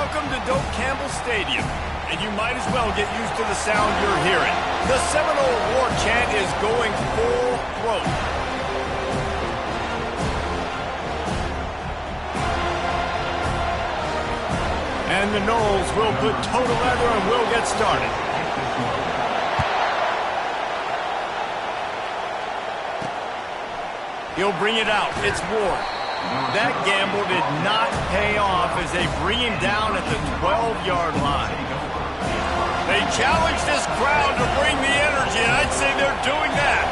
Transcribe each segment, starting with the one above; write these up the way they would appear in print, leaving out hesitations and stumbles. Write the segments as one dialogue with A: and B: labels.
A: Welcome to Doak Campbell Stadium, and you might as well get used to the sound you're hearing. The Seminole War chant is going full throat. And the Noles will put total leather and will get started. He'll bring it out. It's Ward. That gamble did not pay off as they bring him down at the 12-yard line. They challenge this crowd to bring the energy, and I'd say they're doing that.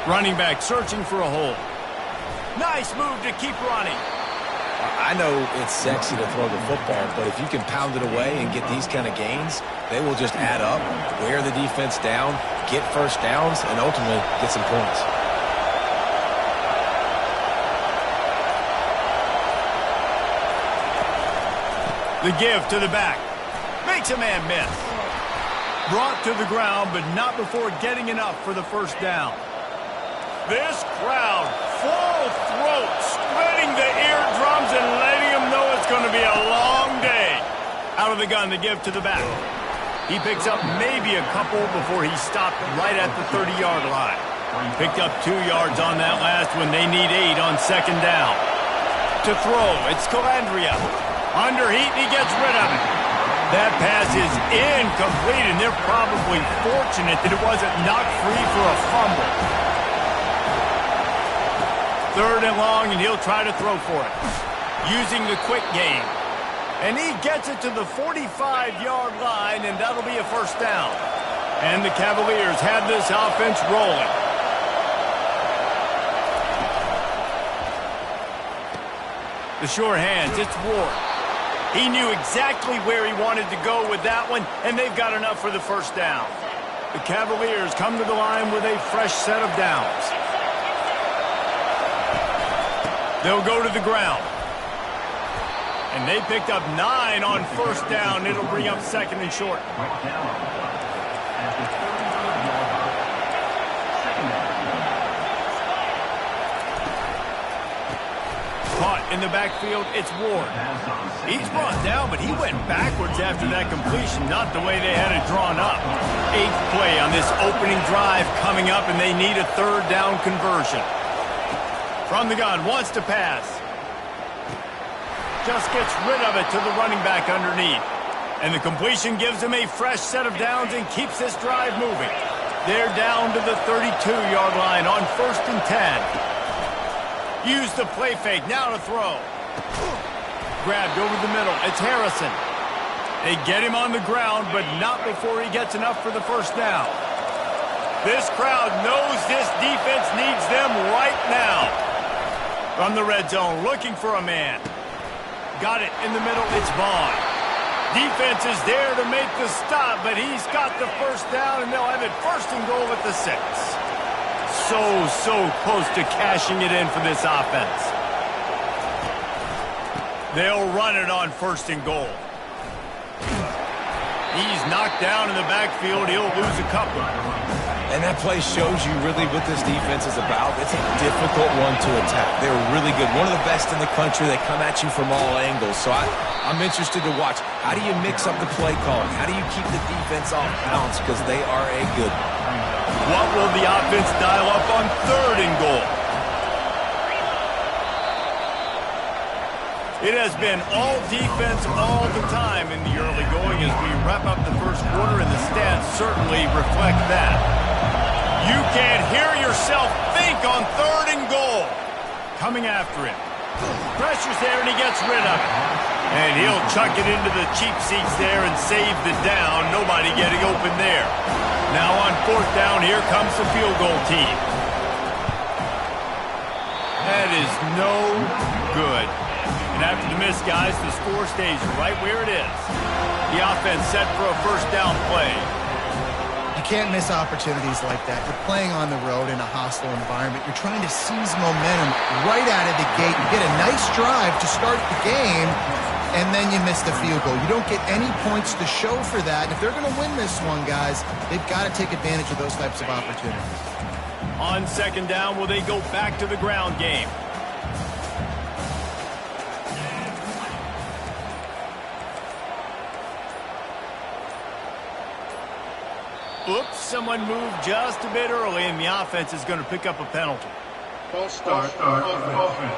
A: Running back searching for a hole. Nice move to keep running.
B: I know it's sexy to throw the football, but if you can pound it away and get these kind of gains, they will just add up, wear the defense down, get first downs, and ultimately get some points.
A: The give to the back. Makes a man miss. Brought to the ground, but not before getting enough for the first down. This crowd, full throat, spreading the eardrums and letting them know it's going to be a long day. Out of the gun, the give to the back. He picks up maybe a couple before he stopped right at the 30-yard line. Picked up 2 yards on that last one. They need 8 on second down. To throw, it's Calandria. Under heat, and he gets rid of it. That pass is incomplete, and they're probably fortunate that it wasn't knocked free for a fumble. 3rd and long, and he'll try to throw for it. Using the quick game. And he gets it to the 45-yard line, and that'll be a first down. And the Cavaliers have this offense rolling. The sure hands, it's Ward. He knew exactly where he wanted to go with that one, and they've got enough for the first down. The Cavaliers come to the line with a fresh set of downs. They'll go to the ground. And they picked up 9 on first down. It'll bring up 2nd and short. Caught in the backfield, it's Ward. He's brought down, but he went backwards after that completion, not the way they had it drawn up. 8th play on this opening drive coming up, and they need a 3rd down conversion. From the gun, wants to pass. Just gets rid of it to the running back underneath. And the completion gives him a fresh set of downs and keeps this drive moving. They're down to the 32-yard line on 1st and 10. Use the play fake, now to throw. Grabbed over the middle, it's Harrison. They get him on the ground, but not before he gets enough for the first down. This crowd knows this defense needs them right now. From the red zone, looking for a man. Got it in the middle, it's Vaughn. Defense is there to make the stop, but he's got the first down, and they'll have it 1st and goal at the 6. So close to cashing it in for this offense. They'll run it on 1st and goal. He's knocked down in the backfield. He'll lose a couple.
B: And that play shows you really what this defense is about. It's a difficult one to attack. They're really good. One of the best in the country. They come at you from all angles. So I'm interested to watch. How do you mix up the play calling? How do you keep the defense off balance? Because they are a good one.
A: What will the offense dial up on 3rd and goal? It has been all defense all the time in the early going as we wrap up the first quarter, and the stats certainly reflect that. You can't hear yourself think on 3rd and goal. Coming after him. Pressure's there, and he gets rid of it. And he'll chuck it into the cheap seats there and save the down. Nobody getting open there. Now on 4th down, here comes the field goal team. That is no good. And after the miss, guys, the score stays right where it is. The offense set for a first down play.
C: You can't miss opportunities like that. You're playing on the road in a hostile environment. You're trying to seize momentum right out of the gate. You get a nice drive to start the game, and then you miss the field goal. You don't get any points to show for that. And if they're going to win this one, guys, they've got to take advantage of those types of opportunities.
A: On 2nd down, will they go back to the ground game? Oops, someone moved just a bit early, and the offense is going to pick up a penalty.
D: False start of offense.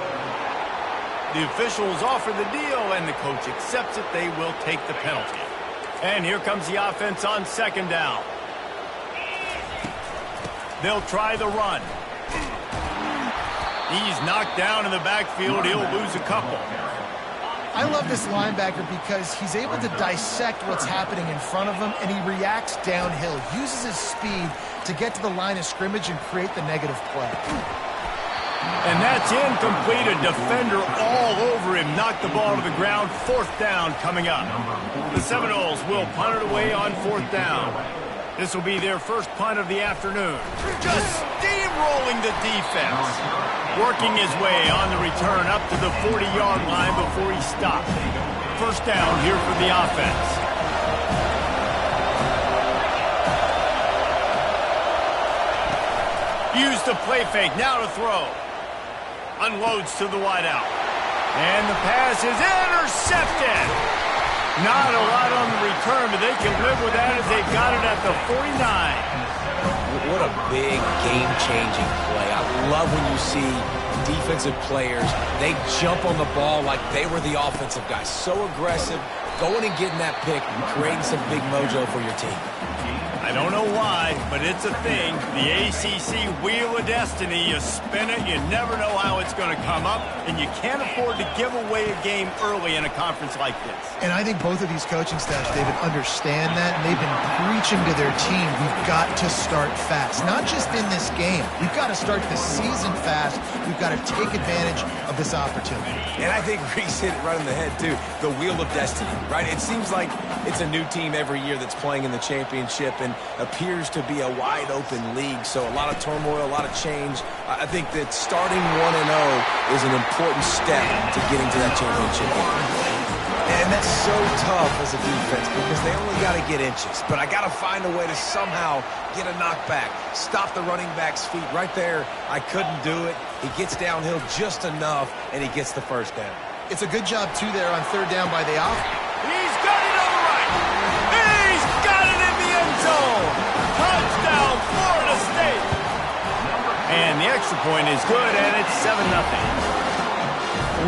A: The officials offer the deal, and the coach accepts it. They will take the penalty. And here comes the offense on second down. They'll try the run. He's knocked down in the backfield. He'll lose a couple.
C: I love this linebacker because he's able to dissect what's happening in front of him, and he reacts downhill, uses his speed to get to the line of scrimmage and create the negative play.
A: And that's incomplete. A defender all over him. Knocked the ball to the ground. Fourth down coming up. The Seminoles will punt it away on fourth down. This will be their first punt of the afternoon. Just steamrolling the defense. Working his way on the return up to the 40-yard line before he stopped. First down here for the offense. Use the play fake. Now to throw. Unloads to the wideout. And the pass is intercepted. Not a lot on the return, but they can live with that as they got it at the 49.
B: What a big game-changing play. I love when you see defensive players, they jump on the ball like they were the offensive guys. So aggressive, going and getting that pick and creating some big mojo for your team.
A: I don't know why, but it's a thing. The ACC Wheel of Destiny, you spin it, you never know how it's going to come up, and you can't afford to give away a game early in a conference like this.
C: And I think both of these coaching staffs, David, understand that, and they've been preaching to their team, we've got to start fast. Not just in this game. We've got to start the season fast. We've got to take advantage of this opportunity.
B: And I think Reese hit it right on the head, too. The Wheel of Destiny, right? It seems like it's a new team every year that's playing in the championship and appears to be a wide-open league. So a lot of turmoil, a lot of change. I think that starting 1-0 is an important step to getting to that championship game. And that's so tough as a defense because they only got to get inches. But I got to find a way to somehow get a knockback, stop the running back's feet. Right there, I couldn't do it. He gets downhill just enough, and he gets the first down.
C: It's a good job, too, there on third down by the offense.
A: He's got it on the right. He's got it in the end zone. Touchdown, Florida State. And the extra point is good, and it's 7-0.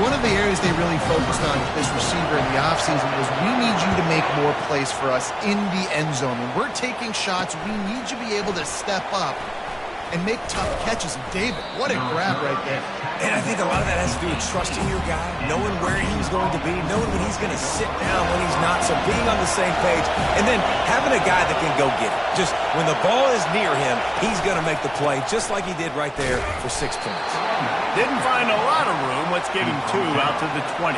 C: One of the areas they really focused on with this receiver in the offseason was we need you to make more plays for us in the end zone. When we're taking shots, we need you to be able to step up and make tough catches. And David, what a grab right there.
B: And I think a lot of that has to do with trusting your guy, knowing where he's going to be, knowing when he's going to sit down, when he's not, so being on the same page, and then having a guy that can go get it. Just when the ball is near him, he's going to make the play, just like he did right there for 6 points.
A: Didn't find a lot of room. Let's give him 2 out to the 20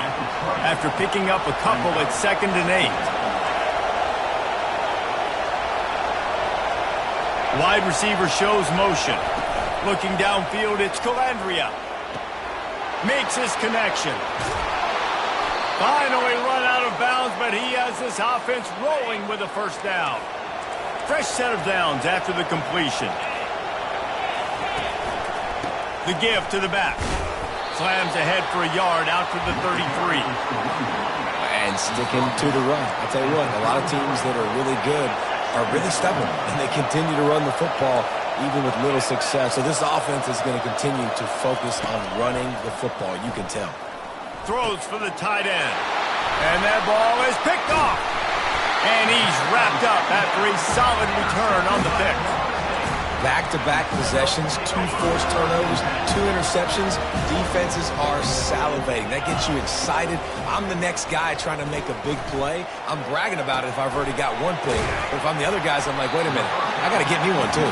A: after picking up a couple at 2nd and 8. Wide receiver shows motion. Looking downfield, it's Calandria. Makes his connection. Finally run out of bounds, but he has this offense rolling with a first down. Fresh set of downs after the completion. The give to the back. Slams ahead for a yard out to the 33.
B: And sticking to the run. I'll tell you what, a lot of teams that are really good are really stubborn, and they continue to run the football even with little success. So this offense is going to continue to focus on running the football. You can tell.
A: Throws for the tight end. And that ball is picked off. And he's wrapped up after a solid return on the pick.
B: Back-to-back possessions, 2 forced turnovers, 2 interceptions. Defenses are salivating. That gets you excited. I'm the next guy trying to make a big play. I'm bragging about it if I've already got one pick. But if I'm the other guys, I'm like, wait a minute, I got to get me one too.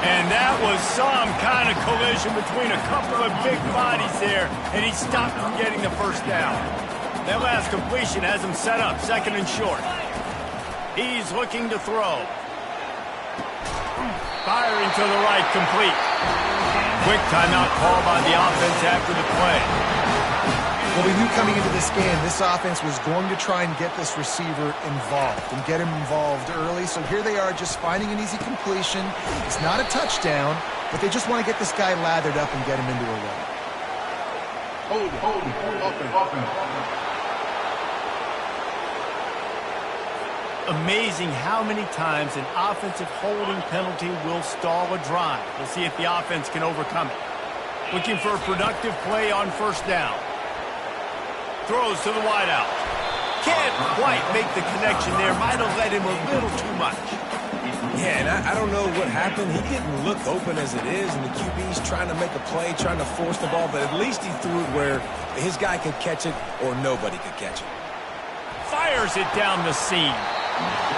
A: And that was some kind of collision between a couple of big bodies there, and he stopped from getting the first down. That last completion has him set up 2nd and short. He's looking to throw. Firing to the right, complete. Quick timeout call by the offense after the play.
C: Well, we knew coming into this game, this offense was going to try and get this receiver involved and get him involved early. So here they are just finding an easy completion. It's not a touchdown, but they just want to get this guy lathered up and get him into a run.
D: Hold, offense.
A: Amazing how many times an offensive holding penalty will stall a drive. We'll see if the offense can overcome it. Looking for a productive play on first down. Throws to the wideout. Can't quite make the connection there. Might have led him a little too much.
B: Yeah, and I don't know what happened. He didn't look open as it is, and the QB's trying to make a play, trying to force the ball, but at least he threw it where his guy could catch it or nobody could catch it.
A: Fires it down the seam.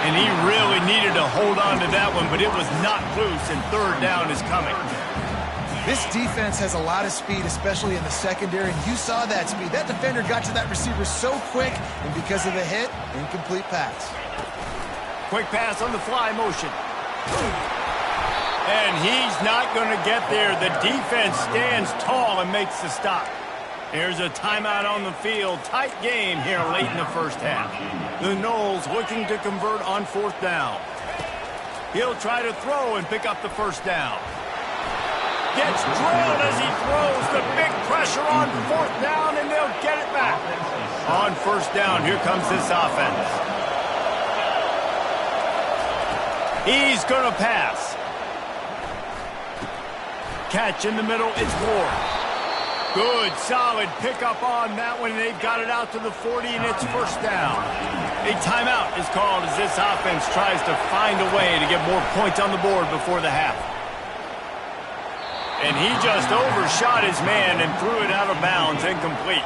A: And he really needed to hold on to that one, but it was not loose, and third down is coming.
C: This defense has a lot of speed, especially in the secondary, and you saw that speed. That defender got to that receiver so quick, and because of the hit, incomplete pass.
A: Quick pass on the fly motion. And he's not going to get there. The defense stands tall and makes the stop. Here's a timeout on the field. Tight game here late in the first half. The Noles looking to convert on fourth down. He'll try to throw and pick up the first down. Gets drilled as he throws. The big pressure on fourth down, and they'll get it back. On first down, here comes this offense. He's going to pass. Catch in the middle, it's Ward. Good, solid pickup on that one. They've got it out to the 40, and it's first down. A timeout is called as this offense tries to find a way to get more points on the board before the half. And he just overshot his man and threw it out of bounds, incomplete.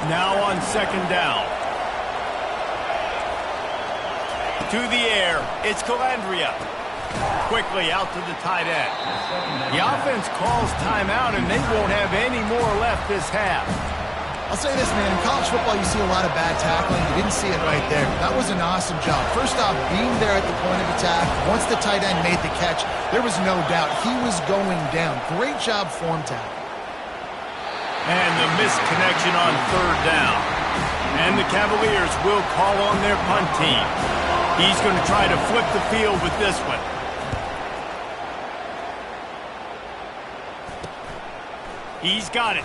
A: Now on second down. To the air, it's Calandria. Quickly out to the tight end. The offense calls timeout, and they won't have any more left this half.
C: I'll say this, man. In college football, you see a lot of bad tackling. You didn't see it right there. That was an awesome job. First off, being there at the point of attack. Once the tight end made the catch, there was no doubt he was going down. Great job form tackle.
A: And the missed connection on third down. And the Cavaliers will call on their punt team. He's going to try to flip the field with this one. He's got it.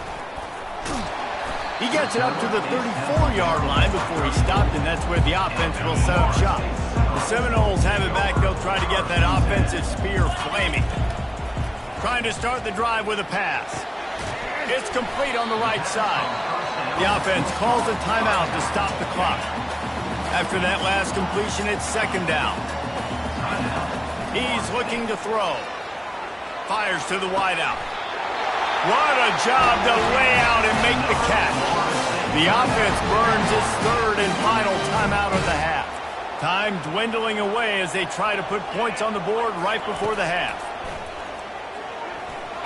A: He gets it up to the 34-yard line before he stopped, and that's where the offense will set up shop. The Seminoles have it back. They'll try to get that offensive spear flaming. Trying to start the drive with a pass. It's complete on the right side. The offense calls a timeout to stop the clock. After that last completion, it's second down. He's looking to throw. Fires to the wideout. What a job to lay out and make the catch. The offense burns its third and final timeout of the half. Time dwindling away as they try to put points on the board right before the half.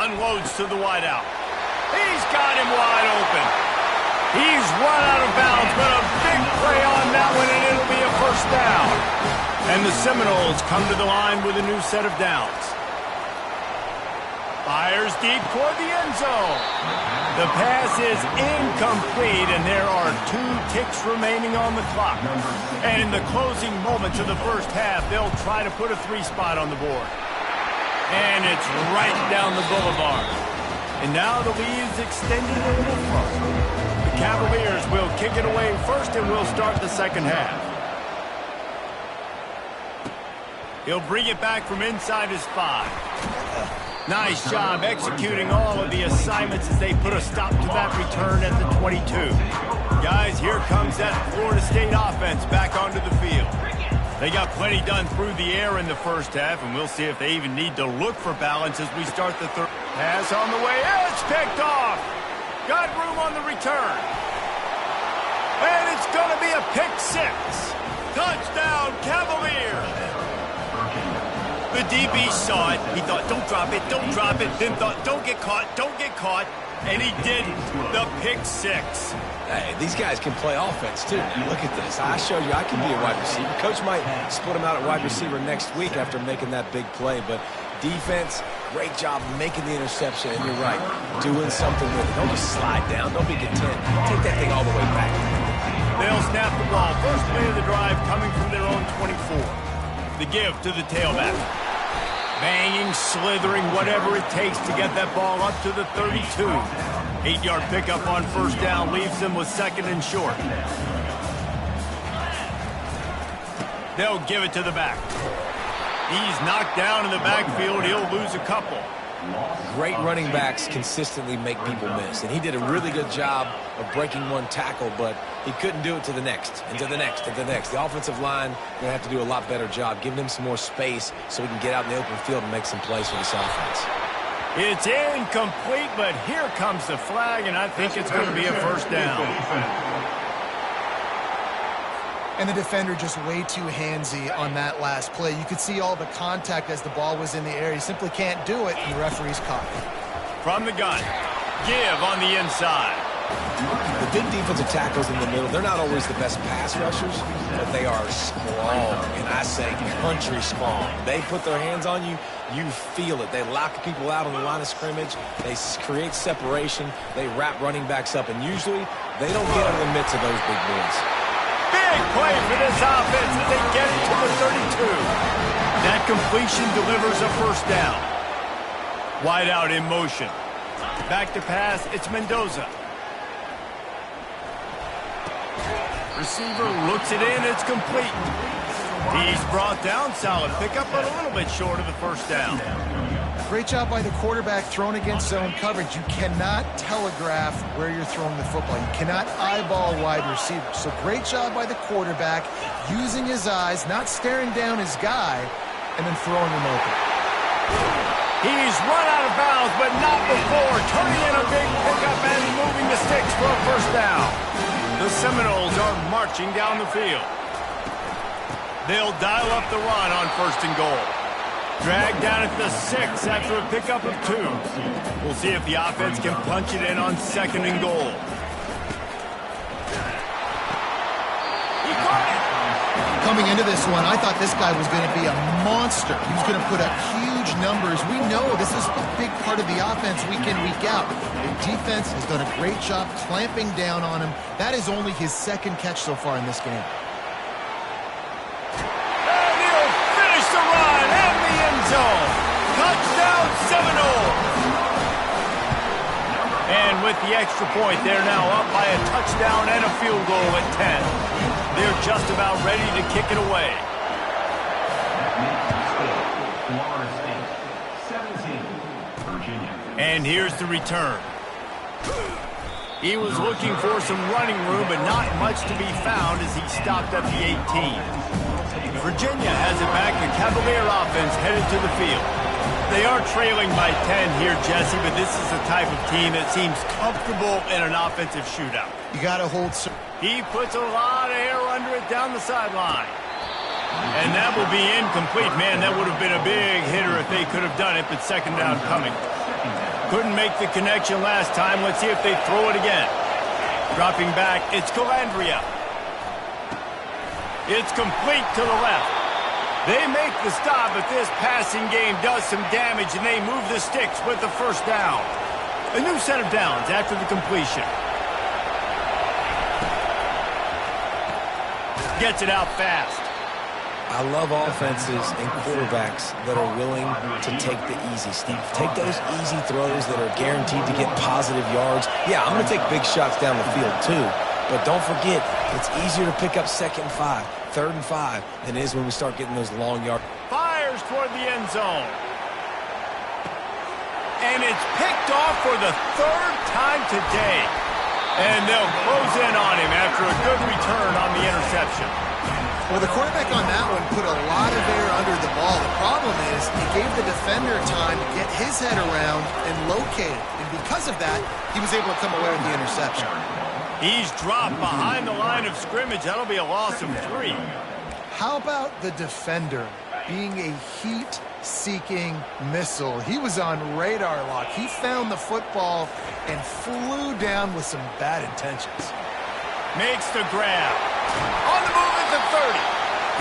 A: Unloads to the wideout. He's got him wide open. He's run out of bounds, but a big play on that one, and it'll be a first down. And the Seminoles come to the line with a new set of downs. Fires deep toward the end zone. The pass is incomplete, and there are 2 ticks remaining on the clock. And in the closing moments of the first half, they'll try to put a 3 spot on the board. And it's right down the boulevard. And now the lead's extending a little further. The Cavaliers will kick it away first, and we'll start the second half. He'll bring it back from inside his 5. Nice job executing all of the assignments as they put a stop to that return at the 22. Guys, here comes that Florida State offense back onto the field. They got plenty done through the air in the first half, and we'll see if they even need to look for balance as we start the third. Pass on the way. It's picked off. Got room on the return. And it's going to be a pick 6. Touchdown, Cavaliers. The DB saw it. He thought, don't drop it, don't drop it. Then thought, don't get caught, don't get caught. And he didn't. The pick 6.
B: Hey, these guys can play offense, too. Look at this. I showed you I can be a wide receiver. Coach might split him out at wide receiver next week after making that big play. But defense, great job making the interception. And you're right, doing something with it. Don't just slide down. Don't be content. Take that thing all the way back.
A: They'll snap the ball. First play of the drive coming from their own 24. The give to the tailback. Banging, slithering, whatever it takes to get that ball up to the 32. 8-yard pickup on first down leaves them with second and short. They'll give it to the back. He's knocked down in the backfield. He'll lose a couple.
B: Great running backs consistently make people miss, and he did a really good job of breaking one tackle, but he couldn't do it to the next, and to the next, and to the next. The offensive line going to have to do a lot better job, giving him some more space so we can get out in the open field and make some plays for this offense.
A: It's incomplete, but here comes the flag, and I think it's going to be a first down.
C: And the defender just way too handsy on that last play. You could see all the contact as the ball was in the air. He simply can't do it, and the referee's caught it.
A: From the gun, give on the inside.
B: The big defensive tackles in the middle, they're not always the best pass rushers, but they are strong, and I say country strong. They put their hands on you, you feel it. They lock people out on the line of scrimmage. They create separation. They wrap running backs up, and usually they don't get in the midst of those big boys.
A: Big play for this offense as they get it to the 32. That completion delivers a first down. Wide out in motion. Back to pass, it's Mendoza. Receiver looks it in, it's complete. He's brought down, solid pickup, but a little bit short of the first down.
C: Great job by the quarterback thrown against zone coverage. You cannot telegraph where you're throwing the football. You cannot eyeball wide receivers. So great job by the quarterback using his eyes, not staring down his guy, and then throwing him open.
A: He's run out of bounds, but not before turning in a big pickup and moving the sticks for a first down. The Seminoles are marching down the field. They'll dial up the run on first and goal. Dragged down at the 6 after a pickup of 2. We'll see if the offense can punch it in on second and goal. He caught it.
C: Coming into this one, I thought this guy was going to be a monster. He was going to put up huge numbers. We know this is a big part of the offense week in, week out. The defense has done a great job clamping down on him. That is only his second catch so far in this game.
A: Zone. Touchdown Seminoles. And with the extra point, they're now up by a touchdown and a field goal at 10. They're just about ready to kick it away. And here's the return. He was looking for some running room, but not much to be found as he stopped at the 18. Virginia has it back. The Cavalier offense headed to the field. They are trailing by 10 here, Jesse, but this is the type of team that seems comfortable in an offensive shootout.
C: You got to hold.
A: He puts a lot of air under it down the sideline. And that will be incomplete. Man, that would have been a big hitter if they could have done it, but second down coming. Couldn't make the connection last time. Let's see if they throw it again. Dropping back, it's Calandria. It's complete to the left. They make the stop, but this passing game does some damage, and they move the sticks with the first down. A new set of downs after the completion. Gets it out fast.
B: I love offenses and quarterbacks that are willing to take the easy stuff. Take those easy throws that are guaranteed to get positive yards. Yeah, I'm going to take big shots down the field too. But don't forget, it's easier to pick up 2nd and 5, 3rd and 5 than it is when we start getting those long yards.
A: Fires toward the end zone. And it's picked off for the 3rd time today. And they'll close in on him after a good return on the interception.
C: Well, the quarterback on that one put a lot of air under the ball. The problem is he gave the defender time to get his head around and locate it. And because of that, he was able to come away with the interception.
A: He's dropped behind the line of scrimmage. That'll be a loss of 3.
C: How about the defender being a heat-seeking missile? He was on radar lock. He found the football and flew down with some bad intentions.
A: Makes the grab. On the move at the 30.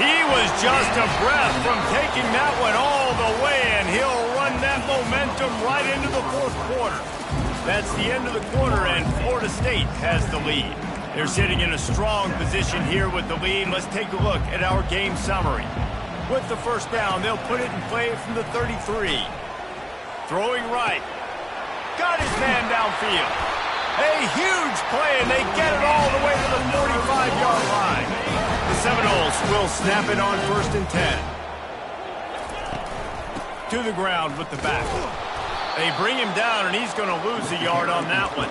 A: He was just a breath from taking that one all the way, and he'll run that momentum right into the 4th quarter. That's the end of the quarter, and Florida State has the lead. They're sitting in a strong position here with the lead. Let's take a look at our game summary. With the first down, they'll put it in play from the 33. Throwing right. Got his man downfield. A huge play, and they get it all the way to the 45-yard line. The Seminoles Eagles will snap it on 1st and 10. To the ground with the back. They bring him down, and he's going to lose a yard on that one.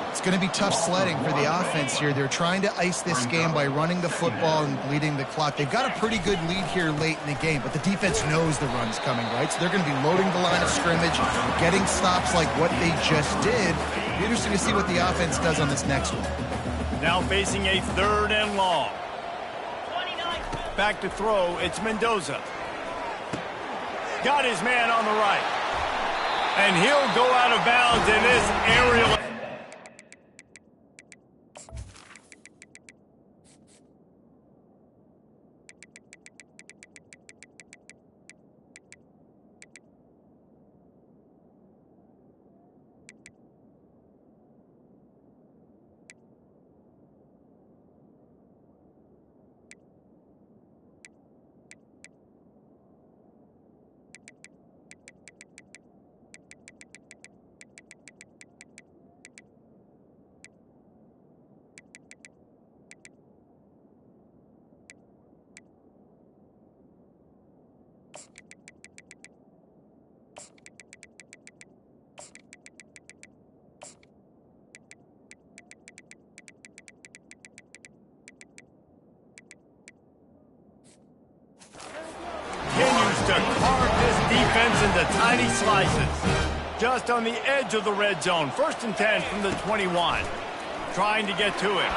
C: It's going to be tough sledding for the offense here. They're trying to ice this game by running the football and bleeding the clock. They've got a pretty good lead here late in the game, but the defense knows the run's coming, right? So they're going to be loading the line of scrimmage, getting stops like what they just did. It'll be interesting to see what the offense does on this next one.
A: Now facing a 3rd and long. Back to throw, it's Mendoza. Got his man on the right. And he'll go out of bounds in this aerial. To carve this defense into tiny slices. Just on the edge of the red zone. 1st and 10 from the 21. Trying to get to him.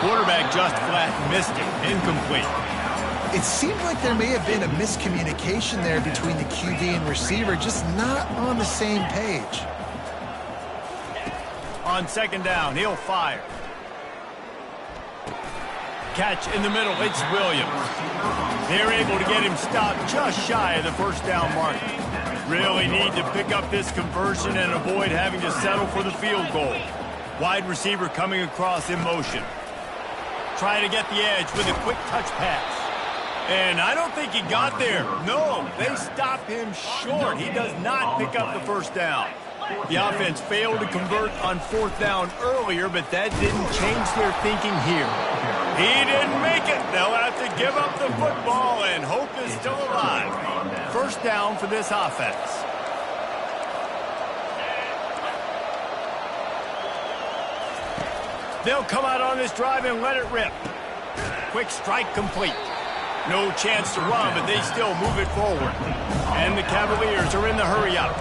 A: Quarterback just flat missed it. Incomplete.
C: It seemed like there may have been a miscommunication there between the QB and receiver, just not on the same page.
A: On 2nd down, he'll fire. Catch in the middle, it's Williams. They're able to get him stopped just shy of the 1st down mark. Really need to pick up this conversion and avoid having to settle for the field goal. Wide receiver coming across in motion. Trying to get the edge with a quick touch pass. And I don't think he got there. No, they stop him short. He does not pick up the 1st down. The offense failed to convert on 4th down earlier, but that didn't change their thinking here. He didn't make it. They'll have to give up the football, and hope is still alive. 1st down for this offense. They'll come out on this drive and let it rip. Quick strike complete. No chance to run, but they still move it forward. And the Cavaliers are in the hurry-up.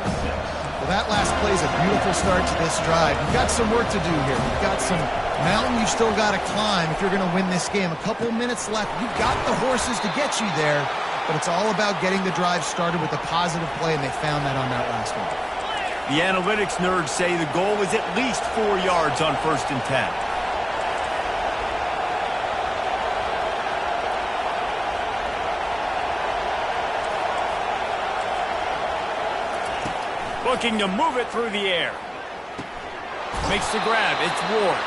C: Well, that last play is a beautiful start to this drive. You've got some work to do here. You've got some mountain you've still got to climb if you're going to win this game. A couple minutes left. You've got the horses to get you there, but it's all about getting the drive started with a positive play, and they found that on that last one.
A: The analytics nerds say the goal is at least 4 yards on 1st and 10. Looking to move it through the air. Makes the grab. It's Ward.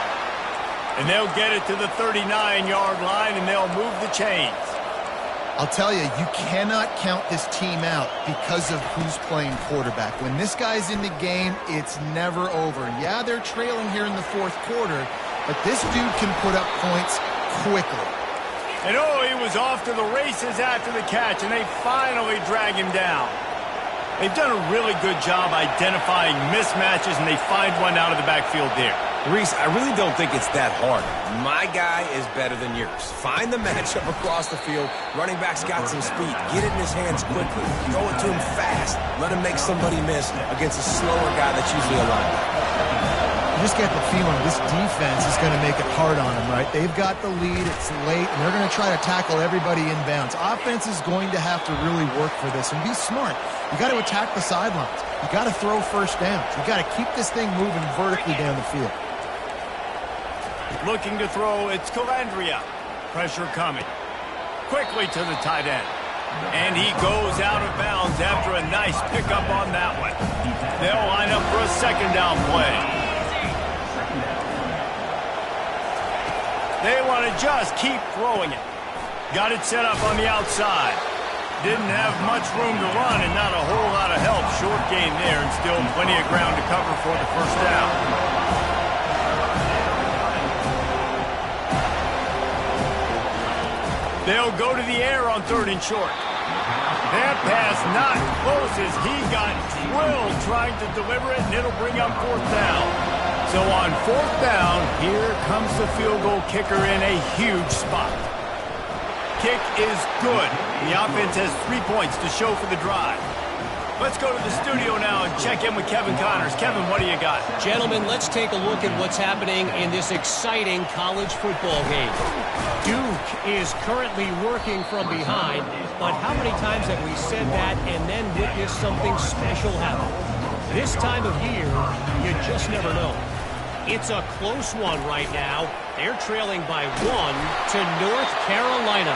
A: And they'll get it to the 39-yard line, and they'll move the chains.
C: I'll tell you, you cannot count this team out because of who's playing quarterback. When this guy's in the game, it's never over. Yeah, they're trailing here in the 4th quarter, but this dude can put up points quickly.
A: And oh, he was off to the races after the catch, and they finally drag him down. They've done a really good job identifying mismatches, and they find one out of the backfield there.
B: Reese, I really don't think it's that hard. My guy is better than yours. Find the matchup across the field. Running back's got some speed. Get it in his hands quickly. Throw it to him fast. Let him make somebody miss against a slower guy that's usually a linebacker.
C: You just get the feeling this defense is going to make it hard on them, right? They've got the lead, it's late, and they're going to try to tackle everybody inbounds. Offense is going to have to really work for this and be smart. You got to attack the sidelines. You got to throw 1st downs. You got to keep this thing moving vertically down the field.
A: Looking to throw, it's Calandria. Pressure coming. Quickly to the tight end. And he goes out of bounds after a nice pickup on that one. They'll line up for a 2nd down play. They want to just keep throwing it. Got it set up on the outside. Didn't have much room to run and not a whole lot of help. Short gain there and still plenty of ground to cover for the 1st down. They'll go to the air on 3rd and short. That pass not close as he got drilled trying to deliver it, and it'll bring up 4th down. So on 4th down, here comes the field goal kicker in a huge spot. Kick is good. The offense has 3 points to show for the drive. Let's go to the studio now and check in with Kevin Connors. Kevin, what do you got?
E: Gentlemen, let's take a look at what's happening in this exciting college football game. Duke is currently working from behind, but how many times have we said that and then witnessed something special happen? This time of year, you just never know. It's a close one right now. They're trailing by 1 to North Carolina.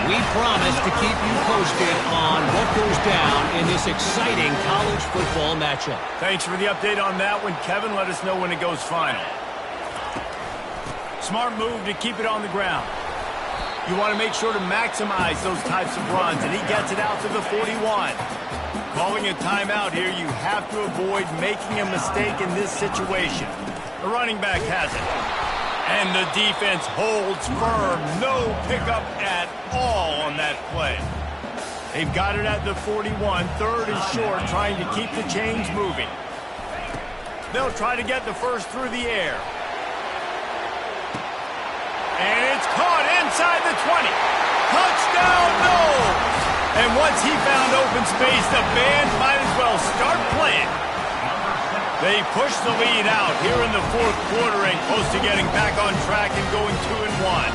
E: We promise to keep you posted on what goes down in this exciting college football matchup.
A: Thanks for the update on that one, Kevin. Let us know when it goes final. Smart move to keep it on the ground. You want to make sure to maximize those types of runs, and he gets it out to the 41. Calling a timeout here, you have to avoid making a mistake in this situation. The running back has it. And the defense holds firm. No pickup at all on that play. They've got it at the 41, 3rd and short, trying to keep the chains moving. They'll try to get the first through the air. And it's caught inside the 20. Touchdown, no! And once he found open space, the band might as well start playing. They push the lead out here in the 4th quarter and close to getting back on track and going 2-1.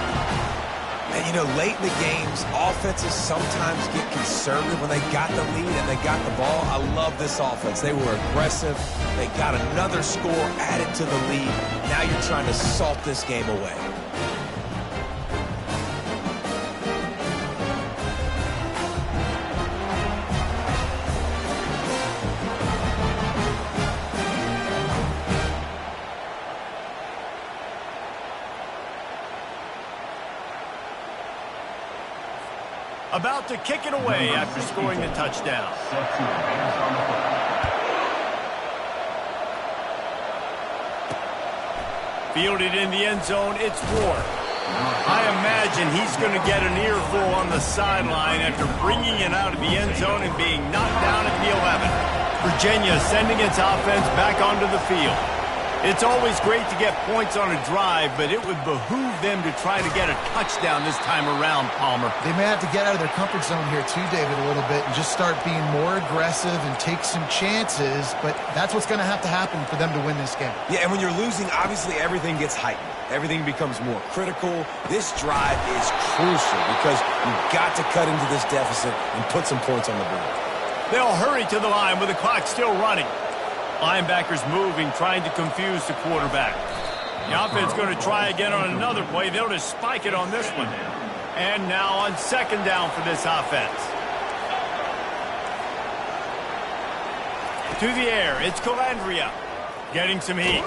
B: And, you know, late in the games, offenses sometimes get conservative when they got the lead and they got the ball. I love this offense. They were aggressive. They got another score added to the lead. Now you're trying to salt this game away.
A: About to kick it away after scoring the touchdown. Fielded in the end zone, it's Ward. I imagine he's going to get an earful on the sideline after bringing it out of the end zone and being knocked down at the 11. Virginia sending its offense back onto the field. It's always great to get points on a drive, but it would behoove them to try to get a touchdown this time around, Palmer.
C: They may have to get out of their comfort zone here too, David, a little bit and just start being more aggressive and take some chances, but that's what's going to happen for them to win this game.
B: Yeah, and when you're losing, obviously everything gets heightened. Everything becomes more critical. This drive is crucial because you've got to cut into this deficit and put some points on the board.
A: They'll hurry to the line with the clock still running. Linebackers moving, trying to confuse the quarterback. The offense going to try again on another play. They'll just spike it on this one. And now on 2nd down for this offense. To the air, it's Calandria getting some heat.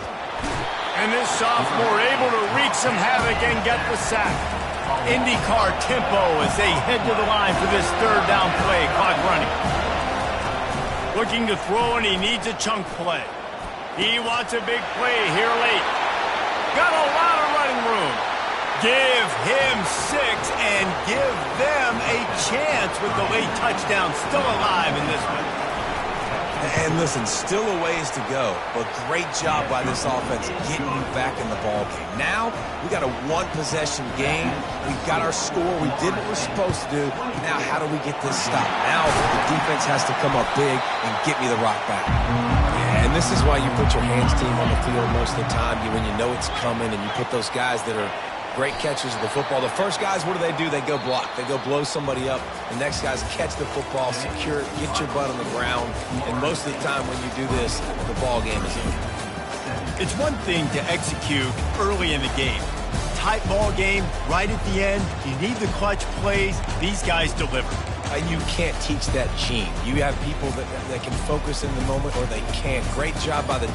A: And this sophomore able to wreak some havoc and get the sack. IndyCar tempo as they head to the line for this 3rd down play. Clock running. Looking to throw, and he needs a chunk play. He wants a big play here late. Got a lot of running room. Give him 6 and give them a chance with the late touchdown still alive in this one.
B: And listen, still a ways to go, but great job by this offense getting you back in the ball game. Now, we got a 1-possession game. We got our score. We did what we're supposed to do. Now, how do we get this stopped? Now, the defense has to come up big and get me the rock back. Yeah, and this is why you put your hands team on the field most of the time. When you know it's coming and you put those guys that are great catches of the football. The first guys, what do? They go block. They go blow somebody up. The next guys catch the football, secure it, get your butt on the ground. And most of the time when you do this, the ball game is over.
A: It's one thing to execute early in the game. Tight ball game, right at the end. You need the clutch plays. These guys deliver.
B: And you can't teach that gene. You have people that can focus in the moment or they can't. Great job by the